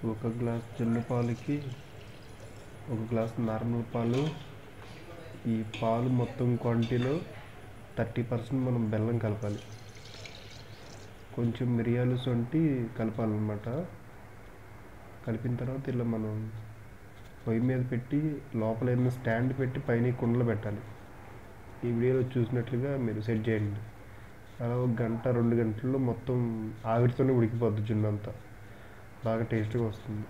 ఒక గ్లాస్ జున్ను పాలకి ఒక గ్లాస్ నార్మల్ పాలు. ఈ పాలు మొత్తం క్వాంటిటీలో 30% మనం బెల్లం కలపాలి. కొంచెం మిరియాలు సొంటి కలపాలన్నమాట. కలిపిన తర్వాత ఇలా మనం పొయ్యి మీద పెట్టి లోపల ఏదైనా స్టాండ్ పెట్టి పైన కుండలు పెట్టాలి. ఈ వీడియోలో చూసినట్లుగా మీరు సెట్ చేయండి. అలా 1 గంట 2 గంటల్లో మొత్తం ఆవిరితోనే ఉడికిపోద్ది జున్ను అంతా. బాగా టేస్ట్గా వస్తుంది.